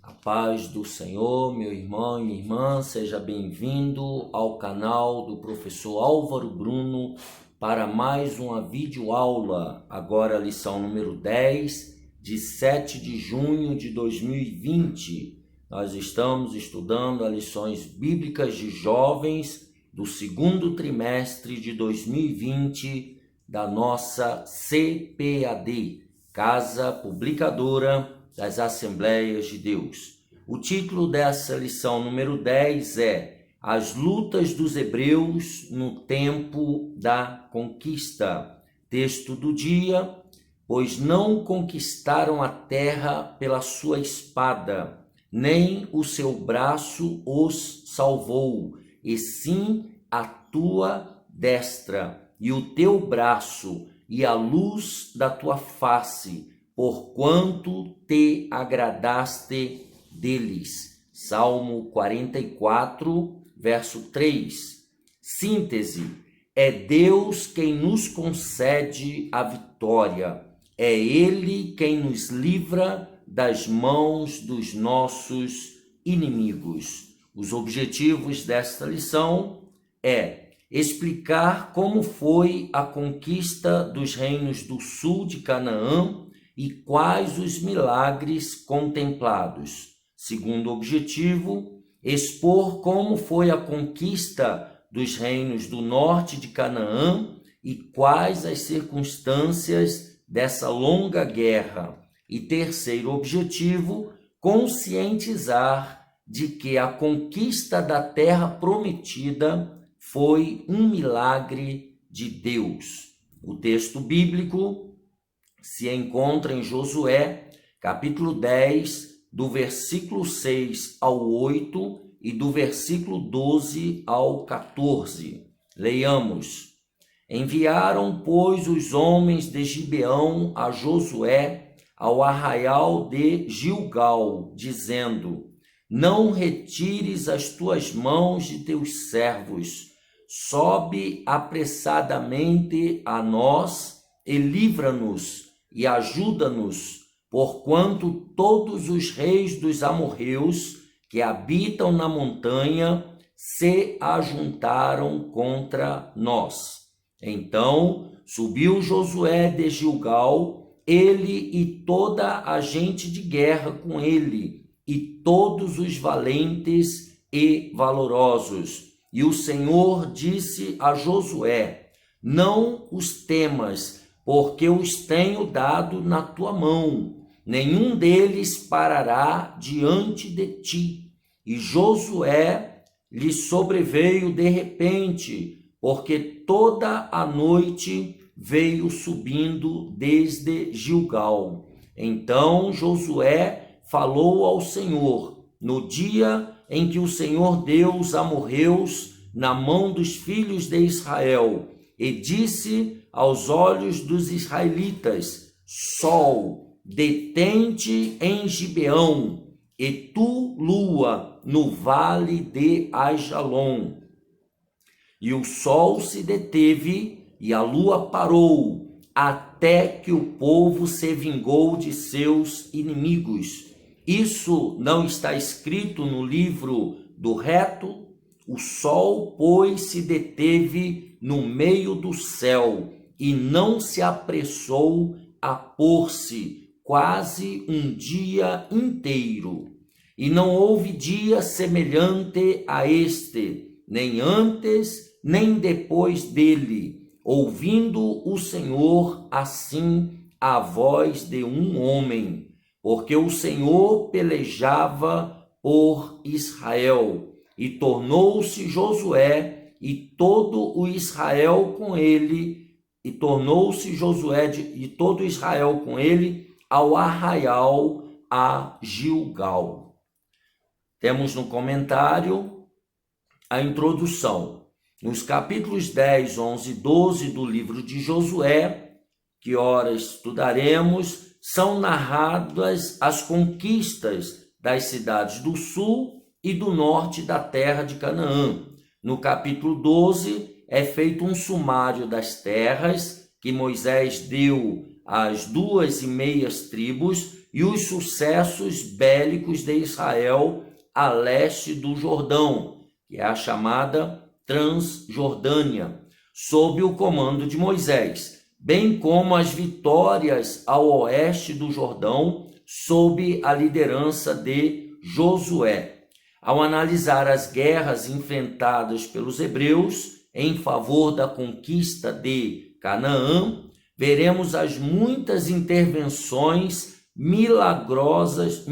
A paz do Senhor, meu irmão e minha irmã, seja bem-vindo ao canal do professor Álvaro Bruno para mais uma videoaula, agora a lição número 10, de 7 de junho de 2020. Nós estamos estudando as lições bíblicas de jovens do segundo trimestre de 2020 da nossa CPAD, Casa Publicadora das Assembleias de Deus. O título dessa lição número 10 é As lutas dos hebreus no tempo da conquista. Texto do dia: pois não conquistaram a terra pela sua espada, nem o seu braço os salvou, e sim a tua destra, e o teu braço, e a luz da tua face, porquanto te agradaste deles. Salmo 44, verso 3. Síntese: é Deus quem nos concede a vitória. É Ele quem nos livra das mãos dos nossos inimigos. Os objetivos desta lição é explicar como foi a conquista dos reinos do sul de Canaã e quais os milagres contemplados. Segundo objetivo, expor como foi a conquista dos reinos do norte de Canaã e quais as circunstâncias dessa longa guerra. E terceiro objetivo, conscientizar de que a conquista da terra prometida foi um milagre de Deus. O texto bíblico se encontra em Josué, capítulo 10, do versículo 6 ao 8 e do versículo 12 ao 14. Leiamos. Enviaram, pois, os homens de Gibeão a Josué ao arraial de Gilgal, dizendo: não retires as tuas mãos de teus servos, sobe apressadamente a nós e livra-nos e ajuda-nos, porquanto todos os reis dos amorreus que habitam na montanha se ajuntaram contra nós. Então subiu Josué de Gilgal, ele e toda a gente de guerra com ele, e todos os valentes e valorosos. E o Senhor disse a Josué: não os temas, porque os tenho dado na tua mão. Nenhum deles parará diante de ti. E Josué lhe sobreveio de repente, porque toda a noite veio subindo desde Gilgal. Então Josué falou ao Senhor no dia em que o Senhor deu os amorreus na mão dos filhos de Israel, e disse aos olhos dos israelitas: sol, detente em Gibeão, e tu, lua, no vale de Aijalon. E o sol se deteve e a lua parou, até que o povo se vingou de seus inimigos. Isso não está escrito no livro do reto? O sol, pois, se deteve no meio do céu e não se apressou a pôr-se quase um dia inteiro. E não houve dia semelhante a este, nem antes, nem depois dele, ouvindo o Senhor assim a voz de um homem. Porque o Senhor pelejava por Israel, e tornou-se Josué e todo o Israel com ele, e tornou-se Josué e todo Israel com ele ao arraial a Gilgal. Temos no comentário a introdução. Nos capítulos 10, 11 e 12 do livro de Josué, que ora estudaremos, são narradas as conquistas das cidades do sul e do norte da terra de Canaã. No capítulo 12 é feito um sumário das terras que Moisés deu às 2,5 tribos, e os sucessos bélicos de Israel a leste do Jordão, que é a chamada Transjordânia, sob o comando de Moisés, bem como as vitórias ao oeste do Jordão, sob a liderança de Josué. Ao analisar as guerras enfrentadas pelos hebreus em favor da conquista de Canaã, veremos as muitas intervenções miraculosas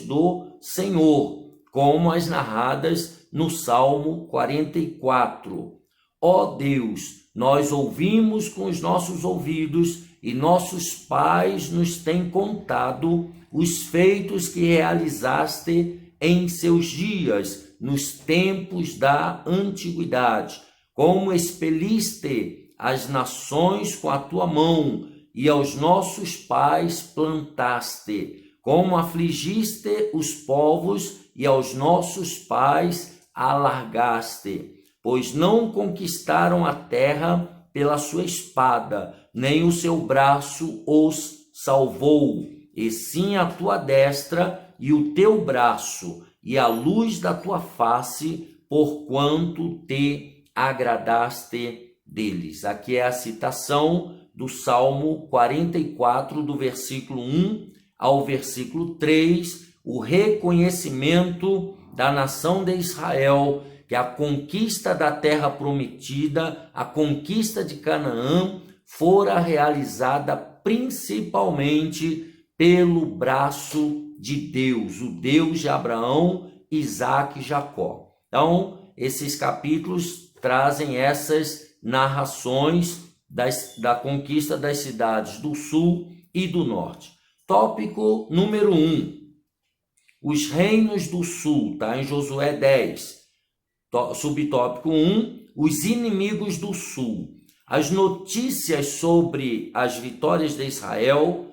do Senhor, como as narradas no Salmo 44. Ó Deus, nós ouvimos com os nossos ouvidos e nossos pais nos têm contado os feitos que realizaste em seus dias, nos tempos da antiguidade, como expeliste as nações com a tua mão e aos nossos pais plantaste, como afligiste os povos e aos nossos pais alargaste, pois não conquistaram a terra pela sua espada, nem o seu braço os salvou, e sim a tua destra e o teu braço, e a luz da tua face, porquanto te agradaste deles. Aqui é a citação do Salmo 44, do versículo 1 ao versículo 3, o reconhecimento da nação de Israel, que a conquista da terra prometida, a conquista de Canaã, fora realizada principalmente pelo braço de Deus, o Deus de Abraão, Isaque e Jacó. Então, esses capítulos trazem essas narrações da conquista das cidades do sul e do norte. Tópico número 1. Os reinos do sul, está em Josué 10. Subtópico 1. Os inimigos do sul. As notícias sobre as vitórias de Israel,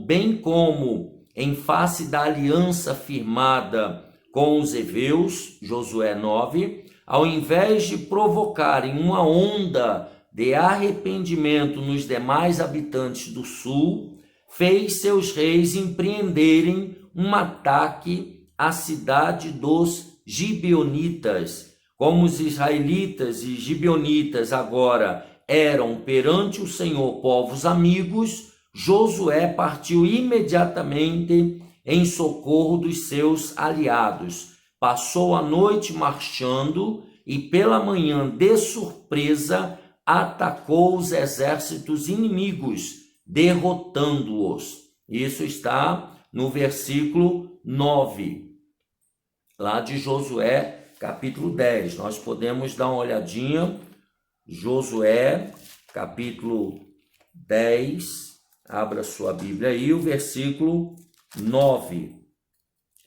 bem como em face da aliança firmada com os heveus, Josué 9, ao invés de provocarem uma onda de arrependimento nos demais habitantes do sul, fez seus reis empreenderem um ataque à cidade dos gibeonitas. Como os israelitas e gibeonitas agora eram perante o Senhor povos amigos, Josué partiu imediatamente em socorro dos seus aliados. Passou a noite marchando e pela manhã, de surpresa, atacou os exércitos inimigos, derrotando-os. Isso está no versículo 9, lá de Josué, capítulo 10. Nós podemos dar uma olhadinha. Josué, capítulo 10, abra sua Bíblia aí, o versículo 9.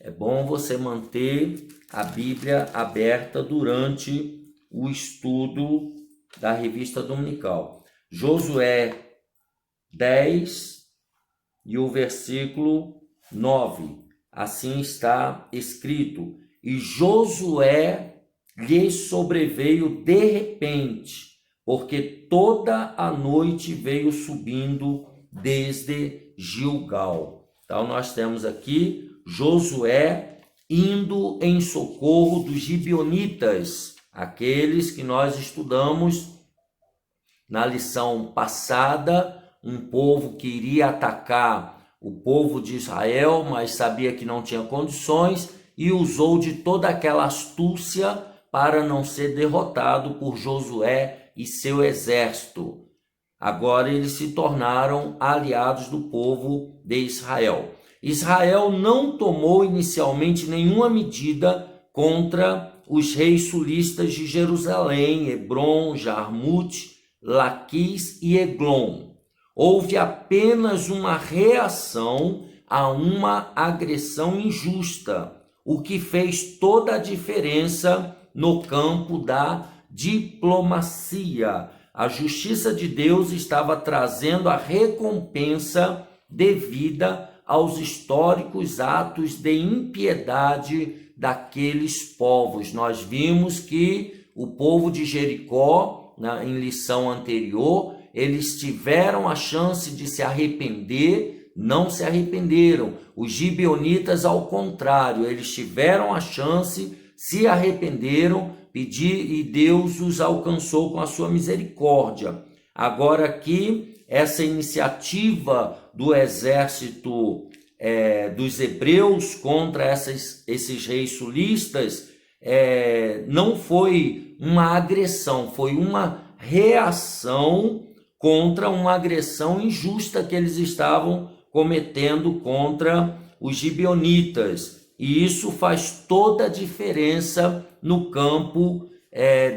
É bom você manter a Bíblia aberta durante o estudo da revista dominical. Josué 10 e o versículo 9. Assim está escrito: e Josué lhe sobreveio de repente, porque toda a noite veio subindo desde Gilgal. Então nós temos aqui Josué indo em socorro dos gibeonitas, aqueles que nós estudamos na lição passada, um povo que iria atacar o povo de Israel, mas sabia que não tinha condições e usou de toda aquela astúcia para não ser derrotado por Josué e seu exército. Agora eles se tornaram aliados do povo de Israel. Israel não tomou inicialmente nenhuma medida contra os reis sulistas de Jerusalém, Hebron, Jarmute, Laquis e Eglon. Houve apenas uma reação a uma agressão injusta, o que fez toda a diferença no campo da diplomacia. A justiça de Deus estava trazendo a recompensa devida aos históricos atos de impiedade daqueles povos. Nós vimos que o povo de Jericó, em lição anterior, eles tiveram a chance de se arrepender, não se arrependeram. Os gibeonitas, ao contrário, eles tiveram a chance, se arrependeram, e Deus os alcançou com a sua misericórdia. Agora aqui, essa iniciativa do exército dos hebreus contra esses reis sulistas não foi uma agressão, foi uma reação contra uma agressão injusta que eles estavam cometendo contra os gibeonitas. E isso faz toda a diferença no campo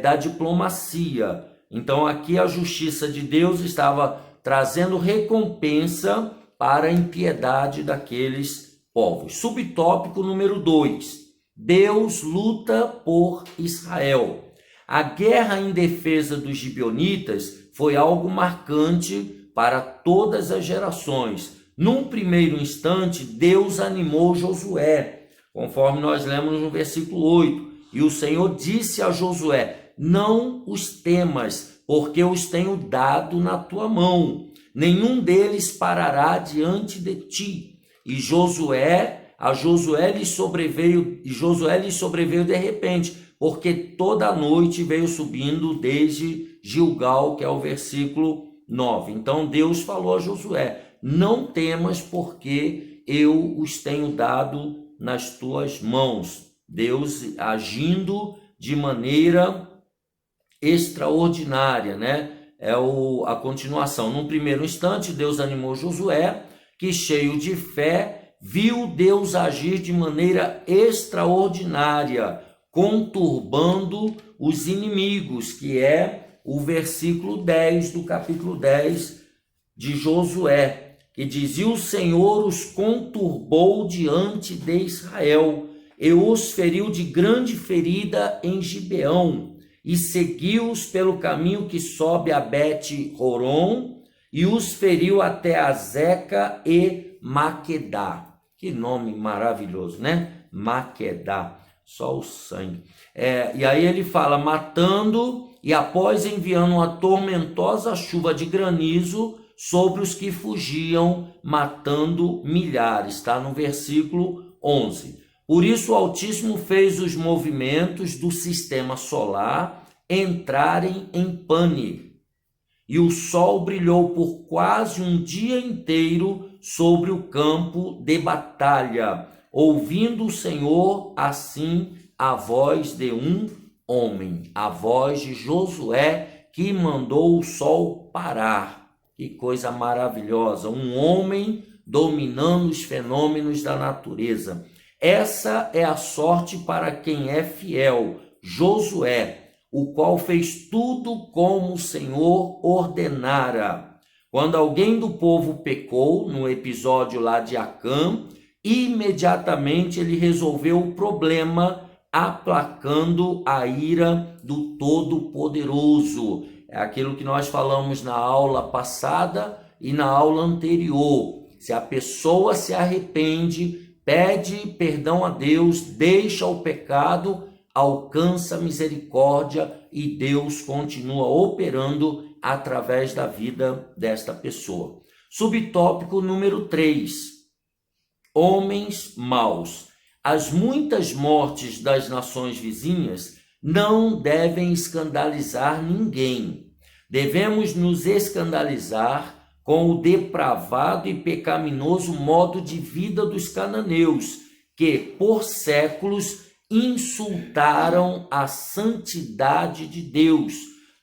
da diplomacia. Então aqui a justiça de Deus estava trazendo recompensa para a impiedade daqueles povos. Subtópico número 2. Deus luta por Israel. A guerra em defesa dos gibeonitas foi algo marcante para todas as gerações. Num primeiro instante, Deus animou Josué, conforme nós lemos no versículo 8. E o Senhor disse a Josué: não os temas, porque os tenho dado na tua mão. Nenhum deles parará diante de ti. E a Josué lhe sobreveio de repente, porque toda a noite veio subindo desde Gilgal, que é o versículo 9. Então Deus falou a Josué: não temas, porque eu os tenho dado nas tuas mãos. Deus agindo de maneira extraordinária, né? A continuação. Num primeiro instante, Deus animou Josué, que cheio de fé, viu Deus agir de maneira extraordinária, conturbando os inimigos, que é o versículo 10 do capítulo 10 de Josué, que dizia: o Senhor os conturbou diante de Israel, e os feriu de grande ferida em Gibeão, e seguiu-os pelo caminho que sobe a Bet-Horon, e os feriu até Azeca e Maquedá. Que nome maravilhoso, né? Maquedá, só o sangue. E aí ele fala: matando, e após enviando uma tormentosa chuva de granizo sobre os que fugiam, matando milhares. Está no versículo 11. Por isso o Altíssimo fez os movimentos do sistema solar entrarem em pane, e o sol brilhou por quase um dia inteiro sobre o campo de batalha, ouvindo o Senhor assim a voz de um homem, a voz de Josué, que mandou o sol parar. Que coisa maravilhosa, um homem dominando os fenômenos da natureza. Essa é a sorte para quem é fiel, Josué, o qual fez tudo como o Senhor ordenara. Quando alguém do povo pecou, no episódio lá de Acã, imediatamente ele resolveu o problema, aplacando a ira do Todo-Poderoso. É aquilo que nós falamos na aula passada e na aula anterior. Se a pessoa se arrepende, pede perdão a Deus, deixa o pecado, alcança misericórdia e Deus continua operando através da vida desta pessoa. Subtópico número 3. Homens maus. As muitas mortes das nações vizinhas não devem escandalizar ninguém. Devemos nos escandalizar com o depravado e pecaminoso modo de vida dos cananeus, que por séculos insultaram a santidade de Deus.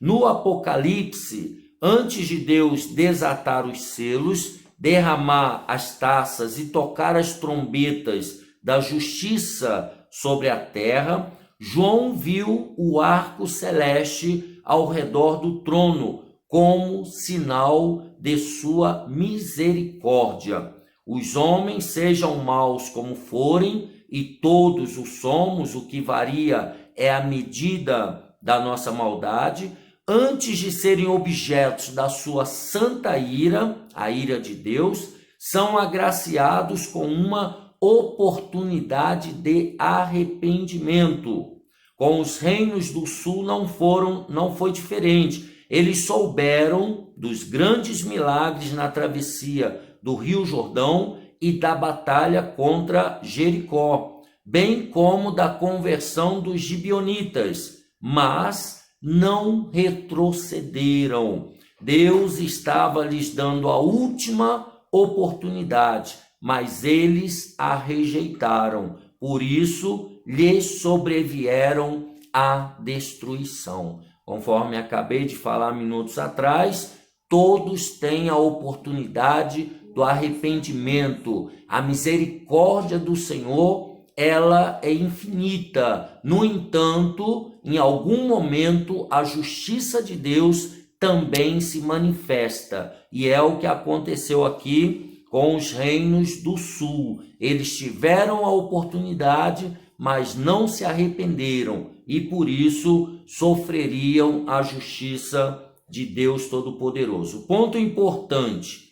No Apocalipse, antes de Deus desatar os selos, derramar as taças e tocar as trombetas da justiça sobre a terra, João viu o arco celeste ao redor do trono, como sinal de sua misericórdia. Os homens, sejam maus como forem, e todos o somos, o que varia é a medida da nossa maldade, antes de serem objetos da sua santa ira, a ira de Deus, são agraciados com uma oportunidade de arrependimento. Com os reinos do sul não foi diferente. Eles souberam dos grandes milagres na travessia do Rio Jordão e da batalha contra Jericó, bem como da conversão dos gibeonitas, mas não retrocederam. Deus estava lhes dando a última oportunidade, mas eles a rejeitaram. Por isso, lhes sobrevieram a destruição. Conforme acabei de falar minutos atrás, todos têm a oportunidade do arrependimento. A misericórdia do Senhor, ela é infinita. No entanto, em algum momento, a justiça de Deus também se manifesta. E é o que aconteceu aqui com os reinos do sul. Eles tiveram a oportunidade, mas não se arrependeram e por isso sofreriam a justiça de Deus Todo-Poderoso. Ponto importante: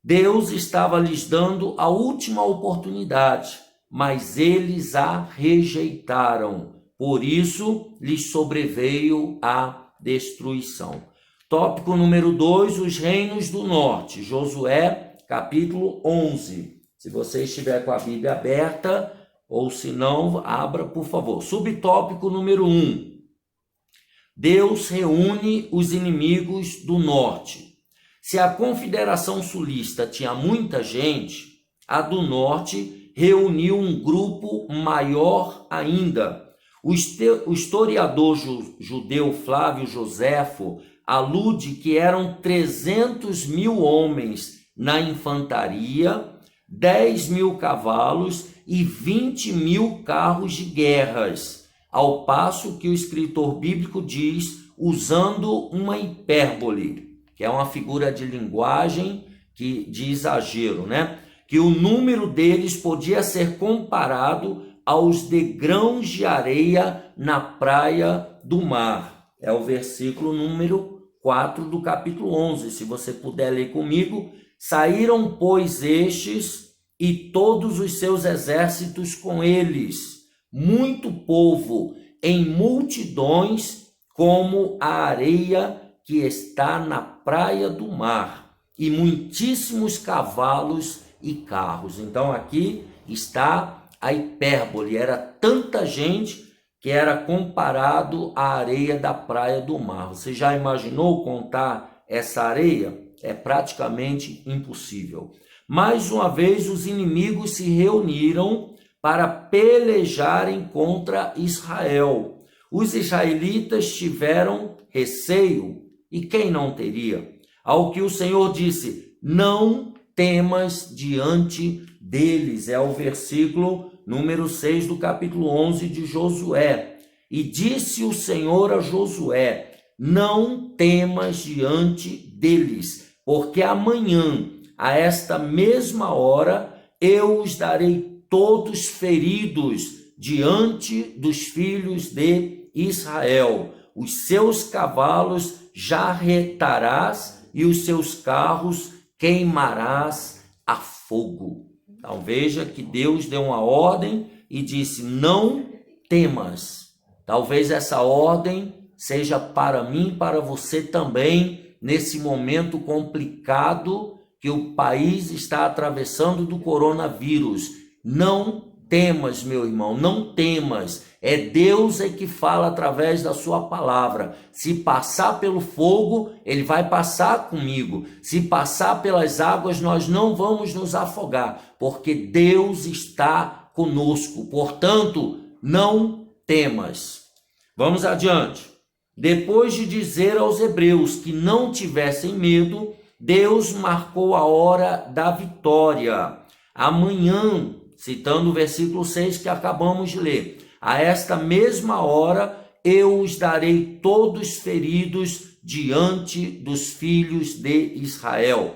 Deus estava lhes dando a última oportunidade, mas eles a rejeitaram. Por isso lhes sobreveio a destruição. Tópico número 2, os reinos do norte. Josué, capítulo 11. Se você estiver com a Bíblia aberta, ou se não, abra, por favor. Subtópico número 1. Deus reúne os inimigos do norte. Se a Confederação Sulista tinha muita gente, a do norte reuniu um grupo maior ainda. O historiador judeu Flávio Joséfo alude que eram 300.000 homens na infantaria, 10.000 cavalos e 20.000 carros de guerras, ao passo que o escritor bíblico diz, usando uma hipérbole, que é uma figura de linguagem de exagero, né? Que o número deles podia ser comparado aos degrãos de areia na praia do mar. É o versículo número 4 do capítulo 11, se você puder ler comigo. Saíram, pois, estes e todos os seus exércitos com eles, muito povo, em multidões, como a areia que está na praia do mar, e muitíssimos cavalos e carros. Então aqui está a hipérbole, era tanta gente que era comparado à areia da praia do mar. Você já imaginou contar essa areia? É praticamente impossível. Mais uma vez, os inimigos se reuniram para pelejarem contra Israel. Os israelitas tiveram receio, e quem não teria? Ao que o Senhor disse, não temas diante deles. É o versículo número 6 do capítulo 11 de Josué. E disse o Senhor a Josué, não temas diante deles, porque amanhã, a esta mesma hora, eu os darei todos feridos diante dos filhos de Israel. Os seus cavalos jarretarás e os seus carros queimarás a fogo. Então veja que Deus deu uma ordem e disse, não temas. Talvez essa ordem seja para mim e para você também, nesse momento complicado que o país está atravessando do coronavírus. Não temas, meu irmão, não temas. É Deus que fala através da sua palavra. Se passar pelo fogo, ele vai passar comigo. Se passar pelas águas, nós não vamos nos afogar, porque Deus está conosco. Portanto, não temas. Vamos adiante. Depois de dizer aos hebreus que não tivessem medo, Deus marcou a hora da vitória. Amanhã, citando o versículo 6 que acabamos de ler, a esta mesma hora eu os darei todos feridos diante dos filhos de Israel.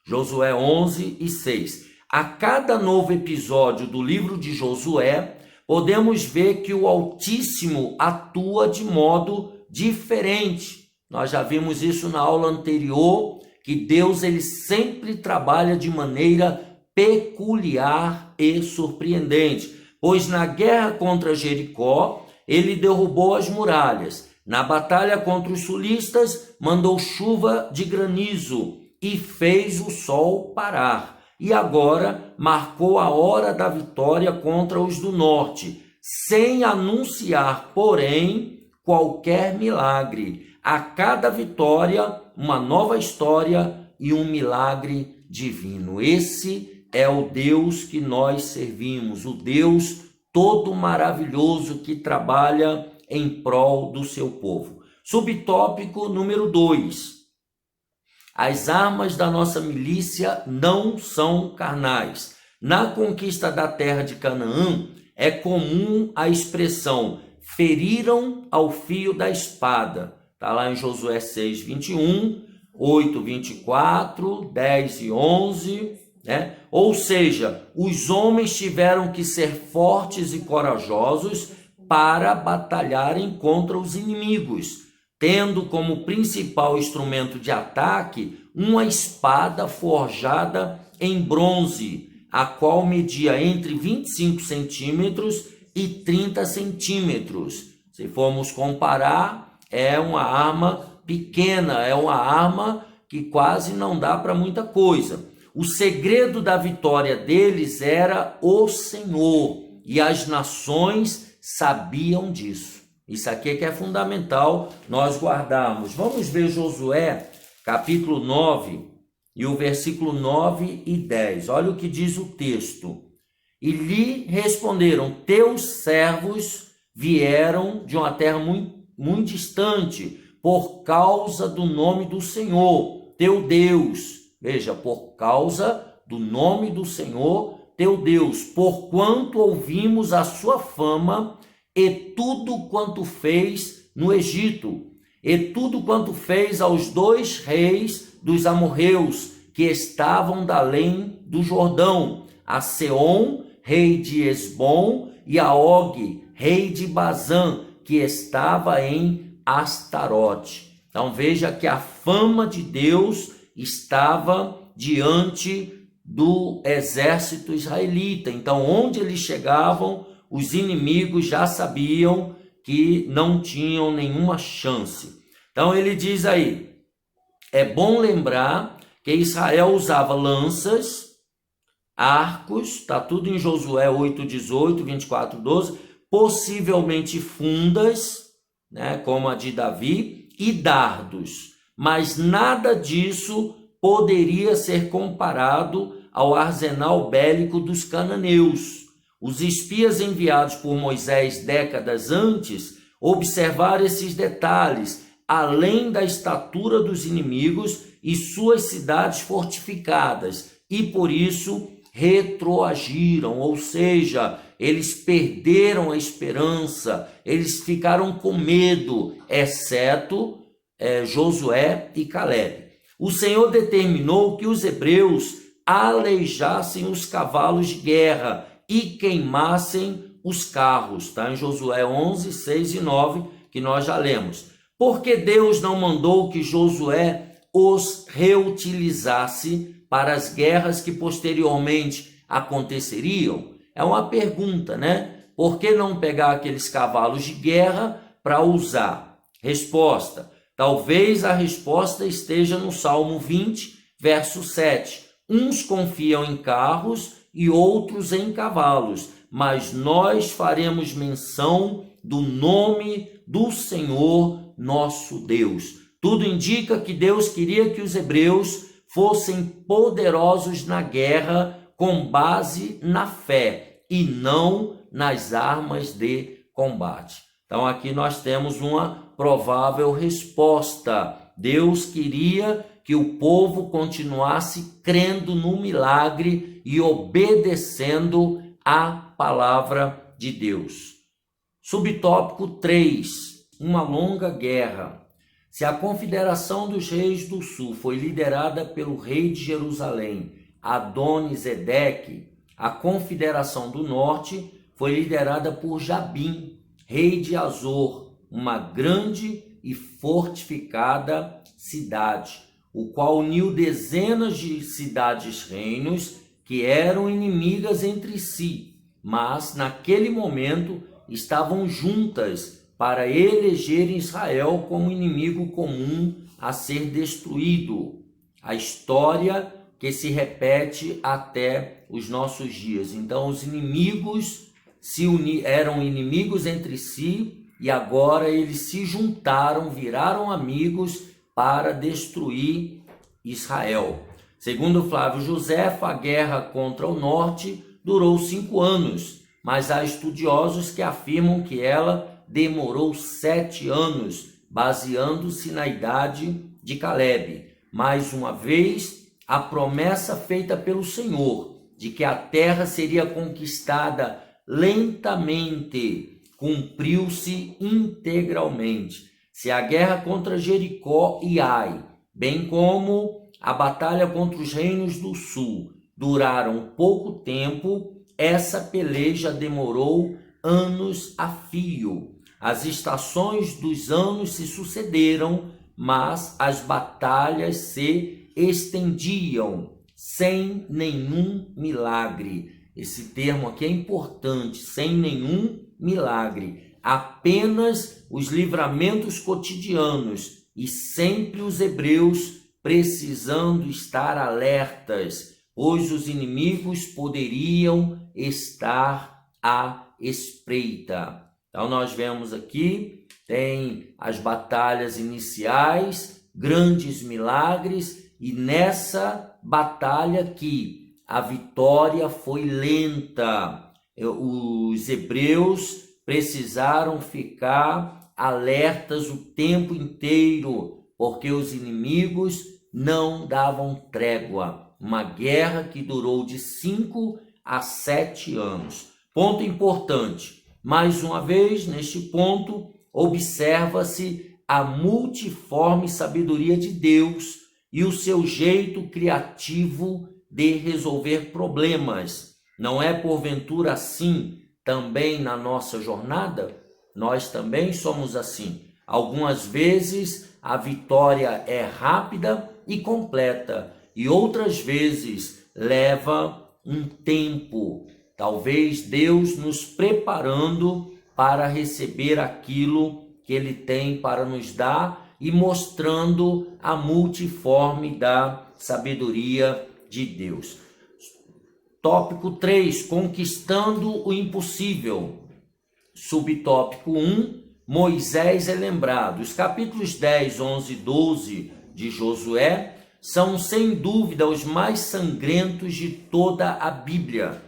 Josué 11 e 6. A cada novo episódio do livro de Josué, podemos ver que o Altíssimo atua de modo diferente. Nós já vimos isso na aula anterior, que Deus ele sempre trabalha de maneira peculiar e surpreendente. Pois na guerra contra Jericó, ele derrubou as muralhas. Na batalha contra os sulistas, mandou chuva de granizo. e fez o sol parar. E agora marcou a hora da vitória contra os do norte, sem anunciar, porém, qualquer milagre. A cada vitória, uma nova história e um milagre divino. Esse é o Deus que nós servimos, o Deus todo maravilhoso que trabalha em prol do seu povo. Subtópico número 2. As armas da nossa milícia não são carnais. Na conquista da terra de Canaã, é comum a expressão feriram ao fio da espada. Está lá em Josué 6, 21, 8, 24, 10 e 11, né? Ou seja, os homens tiveram que ser fortes e corajosos para batalharem contra os inimigos, tendo como principal instrumento de ataque uma espada forjada em bronze, a qual media entre 25 centímetros e 30 centímetros. Se formos comparar, é uma arma pequena, é uma arma que quase não dá para muita coisa. O segredo da vitória deles era o Senhor, e as nações sabiam disso. Isso aqui é que é fundamental nós guardarmos. Vamos ver Josué, capítulo 9, e o versículo 9 e 10. Olha o que diz o texto. E lhe responderam, teus servos vieram de uma terra muito distante, por causa do nome do Senhor, teu Deus. Veja, por causa do nome do Senhor, teu Deus, porquanto ouvimos a sua fama e tudo quanto fez no Egito, e tudo quanto fez aos 2 reis dos amorreus, que estavam da além do Jordão, a Seom, rei de Esbom, e a Og, rei de Bazã, que estava em Astarote. Então veja que a fama de Deus estava diante do exército israelita. Então, onde eles chegavam, os inimigos já sabiam que não tinham nenhuma chance. Então ele diz aí, é bom lembrar que Israel usava lanças, arcos, está tudo em Josué 8, 18, 24, 12, possivelmente fundas, né, como a de Davi, e dardos, mas nada disso poderia ser comparado ao arsenal bélico dos cananeus. Os espias enviados por Moisés décadas antes observaram esses detalhes, além da estatura dos inimigos e suas cidades fortificadas, e por isso retroagiram, ou seja, eles perderam a esperança, eles ficaram com medo, exceto Josué e Calebe. O Senhor determinou que os hebreus aleijassem os cavalos de guerra e queimassem os carros, tá? Em Josué 11, 6 e 9, que nós já lemos. Porque Deus não mandou que Josué os reutilizasse para as guerras que posteriormente aconteceriam? É uma pergunta, né? Por que não pegar aqueles cavalos de guerra para usar? Resposta: talvez a resposta esteja no Salmo 20, verso 7. Uns confiam em carros e outros em cavalos, mas nós faremos menção do nome do Senhor nosso Deus. Tudo indica que Deus queria que os hebreus fossem poderosos na guerra com base na fé e não nas armas de combate. Então aqui nós temos uma provável resposta. Deus queria que o povo continuasse crendo no milagre e obedecendo à palavra de Deus. Subtópico 3, uma longa guerra. Se a Confederação dos Reis do Sul foi liderada pelo rei de Jerusalém, Adoni-Zedeque, a Confederação do Norte foi liderada por Jabim, rei de Azor, uma grande e fortificada cidade, o qual uniu dezenas de cidades-reinos que eram inimigas entre si, mas naquele momento estavam juntas para elegerem Israel como inimigo comum a ser destruído. a história que se repete até os nossos dias. Então, os inimigos eram inimigos entre si e agora eles se juntaram, viraram amigos para destruir Israel. Segundo Flávio Josefo, a guerra contra o norte durou 5 anos, mas há estudiosos que afirmam que ela demorou 7 anos, baseando-se na idade de Calebe. Mais uma vez, a promessa feita pelo Senhor de que a terra seria conquistada lentamente cumpriu-se integralmente. Se a guerra contra Jericó e Ai, bem como a batalha contra os reinos do sul, duraram pouco tempo, essa peleja demorou anos a fio. As estações dos anos se sucederam, mas as batalhas se estendiam sem nenhum milagre. Esse termo aqui é importante, sem nenhum milagre. Apenas os livramentos cotidianos e sempre os hebreus precisando estar alertas, pois os inimigos poderiam estar à espreita. Então nós vemos aqui, tem as batalhas iniciais, grandes milagres, e nessa batalha aqui, a vitória foi lenta. Os hebreus precisaram ficar alertas o tempo inteiro, porque os inimigos não davam trégua. Uma guerra que durou de 5 a 7 anos. Ponto importante. Mais uma vez, neste ponto, observa-se a multiforme sabedoria de Deus e o seu jeito criativo de resolver problemas. Não é porventura assim também na nossa jornada? Nós também somos assim. Algumas vezes a vitória é rápida e completa, e outras vezes leva um tempo. Talvez Deus nos preparando para receber aquilo que Ele tem para nos dar e mostrando a multiforme da sabedoria de Deus. Tópico 3, conquistando o impossível. Subtópico 1, Moisés é lembrado. Os capítulos 10, 11 e 12 de Josué são sem dúvida os mais sangrentos de toda a Bíblia,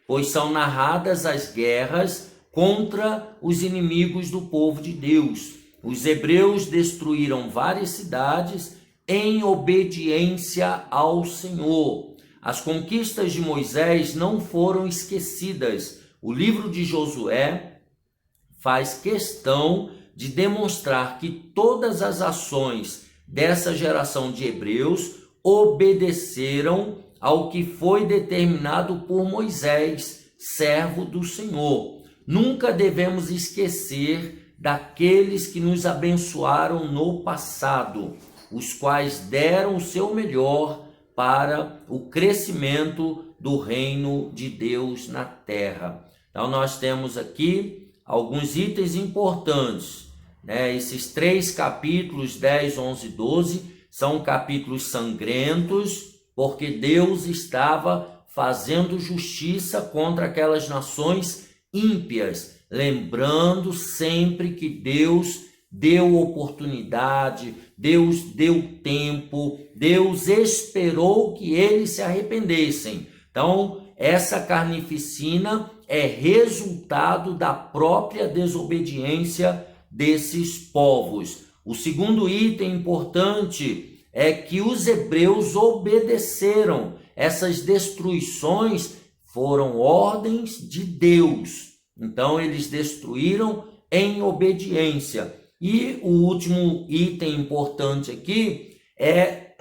pois são narradas as guerras contra os inimigos do povo de Deus. Os hebreus destruíram várias cidades em obediência ao Senhor. As conquistas de Moisés não foram esquecidas. O livro de Josué faz questão de demonstrar que todas as ações dessa geração de hebreus obedeceram ao que foi determinado por Moisés, servo do Senhor. Nunca devemos esquecer daqueles que nos abençoaram no passado, os quais deram o seu melhor para o crescimento do reino de Deus na terra. Então nós temos aqui alguns itens importantes, né? Esses 3 capítulos, 10, 11 e 12, são capítulos sangrentos, porque Deus estava fazendo justiça contra aquelas nações ímpias, lembrando sempre que Deus deu oportunidade, Deus deu tempo, Deus esperou que eles se arrependessem. Então, essa carnificina é resultado da própria desobediência desses povos. O segundo item importante é que os hebreus obedeceram. Essas destruições foram ordens de Deus. Então, eles destruíram em obediência. E o último item importante aqui é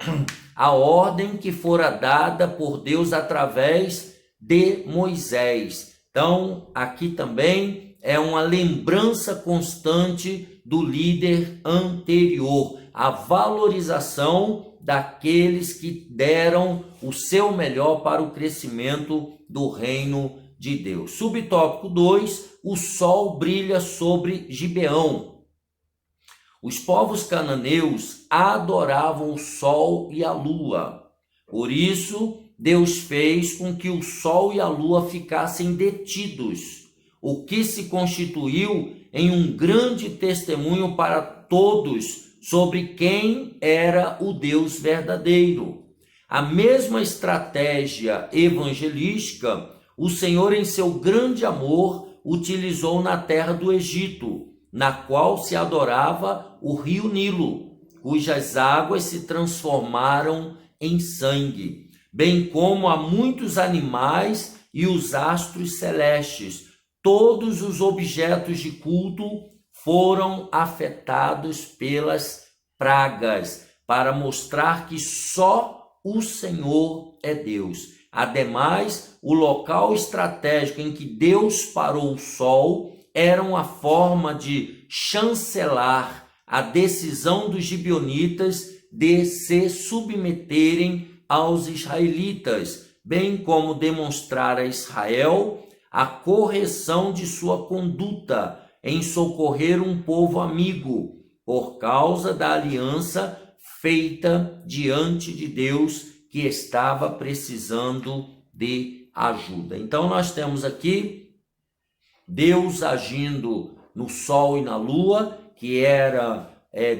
a ordem que fora dada por Deus através de Moisés. Então, aqui também é uma lembrança constante do líder anterior, a valorização daqueles que deram o seu melhor para o crescimento do reino de Deus. Subtópico 2, o sol brilha sobre Gibeão. Os povos cananeus adoravam o sol e a lua. Por isso, Deus fez com que o sol e a lua ficassem detidos, o que se constituiu em um grande testemunho para todos sobre quem era o Deus verdadeiro. A mesma estratégia evangelística, o Senhor, em seu grande amor, utilizou na terra do Egito, na qual se adorava o rio Nilo, cujas águas se transformaram em sangue, bem como a muitos animais e os astros celestes. Todos os objetos de culto foram afetados pelas pragas, para mostrar que só o Senhor é Deus. Ademais, o local estratégico em que Deus parou o sol era uma forma de chancelar a decisão dos gibeonitas de se submeterem aos israelitas, bem como demonstrar a Israel a correção de sua conduta em socorrer um povo amigo, por causa da aliança feita diante de Deus, que estava precisando de ajuda. Então nós temos aqui Deus agindo no sol e na lua, que eram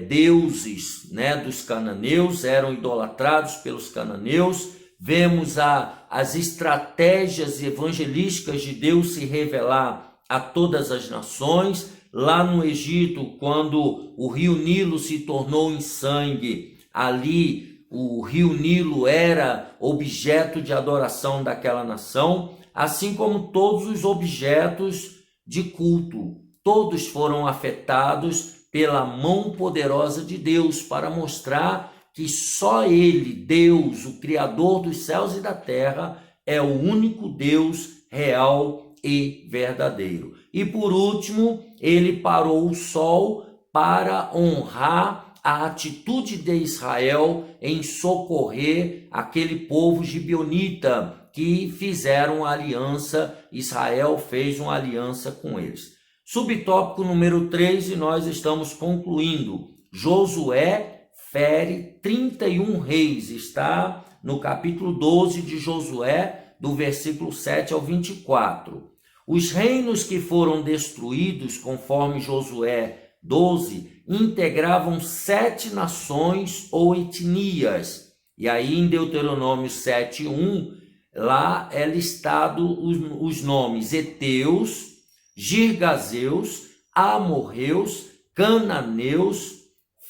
deuses, dos cananeus, eram idolatrados pelos cananeus. Vemos as estratégias evangelísticas de Deus se revelar a todas as nações. Lá no Egito, quando o rio Nilo se tornou em sangue, ali o rio Nilo era objeto de adoração daquela nação, assim como todos os objetos de culto. Todos foram afetados pela mão poderosa de Deus, para mostrar que só Ele, Deus, o Criador dos céus e da terra, é o único Deus real e verdadeiro. E por último, ele parou o sol para honrar a atitude de Israel em socorrer aquele povo gibeonita que fizeram aliança. Israel fez uma aliança com eles. Subtópico número 3, e nós estamos concluindo. Josué fere 31 reis. Está no capítulo 12 de Josué, do versículo 7 ao 24. Os reinos que foram destruídos, conforme Josué 12, integravam 7 nações ou etnias. E aí em Deuteronômio 7:1, lá é listado os nomes heteus, girgazeus, amorreus, cananeus,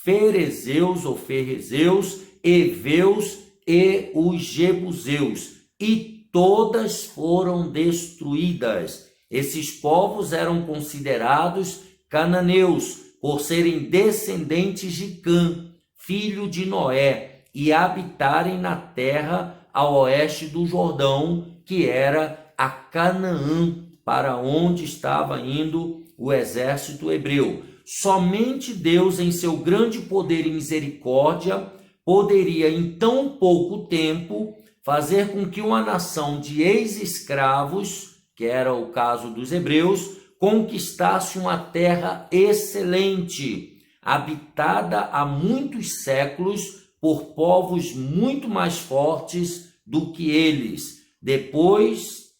ferezeus ou ferrezeus, heveus e os jebuseus, e todas foram destruídas. Esses povos eram considerados cananeus por serem descendentes de Cã, filho de Noé, e habitarem na terra a oeste do Jordão, que era a Canaã, para onde estava indo o exército hebreu. Somente Deus, em seu grande poder e misericórdia, poderia em tão pouco tempo fazer com que uma nação de ex-escravos, que era o caso dos hebreus, conquistasse uma terra excelente, habitada há muitos séculos por povos muito mais fortes do que eles. Depois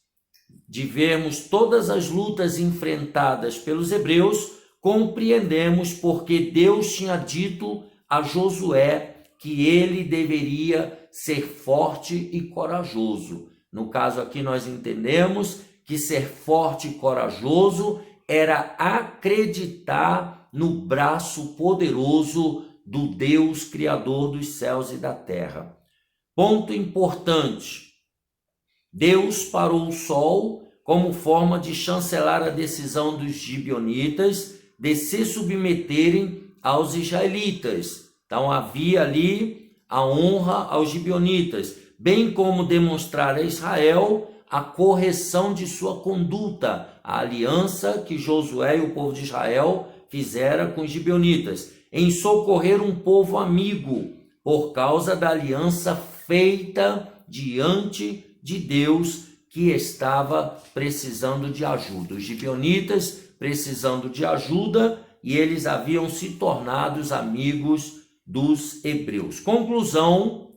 de vermos todas as lutas enfrentadas pelos hebreus, compreendemos porque Deus tinha dito a Josué que ele deveria ser forte e corajoso. No caso aqui nós entendemos que ser forte e corajoso era acreditar no braço poderoso do Deus Criador dos céus e da terra. Ponto importante: Deus parou o sol como forma de chancelar a decisão dos gibeonitas de se submeterem aos israelitas. Então havia ali a honra aos gibeonitas, bem como demonstrar a Israel a correção de sua conduta, a aliança que Josué e o povo de Israel fizera com os gibeonitas, em socorrer um povo amigo, por causa da aliança feita diante de Deus, que estava precisando de ajuda. Os gibeonitas precisando de ajuda, e eles haviam se tornado os amigos dos hebreus. Conclusão: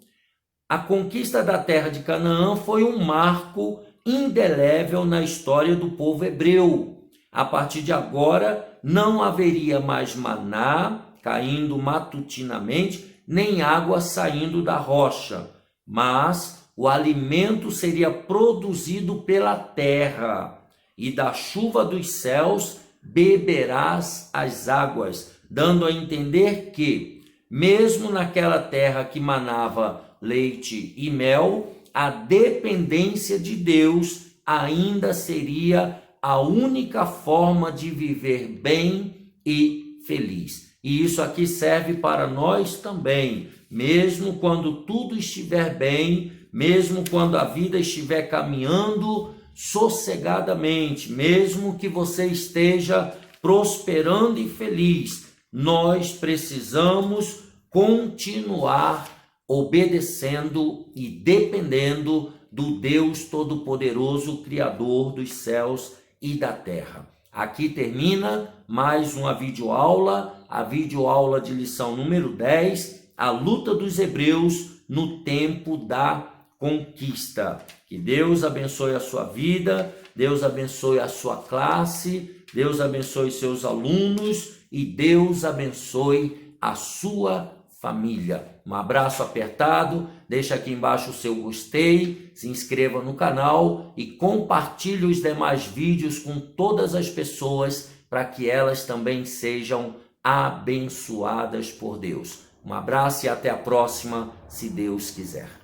a conquista da terra de Canaã foi um marco indelével na história do povo hebreu. A partir de agora, não haveria mais maná caindo matutinamente, nem água saindo da rocha, mas o alimento seria produzido pela terra, e da chuva dos céus beberás as águas, dando a entender que, mesmo naquela terra que manava leite e mel, a dependência de Deus ainda seria a única forma de viver bem e feliz. E isso aqui serve para nós também, mesmo quando tudo estiver bem, mesmo quando a vida estiver caminhando sossegadamente, mesmo que você esteja prosperando e feliz, nós precisamos continuar obedecendo e dependendo do Deus Todo-Poderoso, Criador dos céus e da terra. Aqui termina mais uma videoaula, a videoaula de lição número 10, a luta dos hebreus no tempo da conquista. Que Deus abençoe a sua vida, Deus abençoe a sua classe, Deus abençoe seus alunos e Deus abençoe a sua família. Um abraço apertado, deixa aqui embaixo o seu gostei, se inscreva no canal e compartilhe os demais vídeos com todas as pessoas para que elas também sejam abençoadas por Deus. Um abraço e até a próxima, se Deus quiser.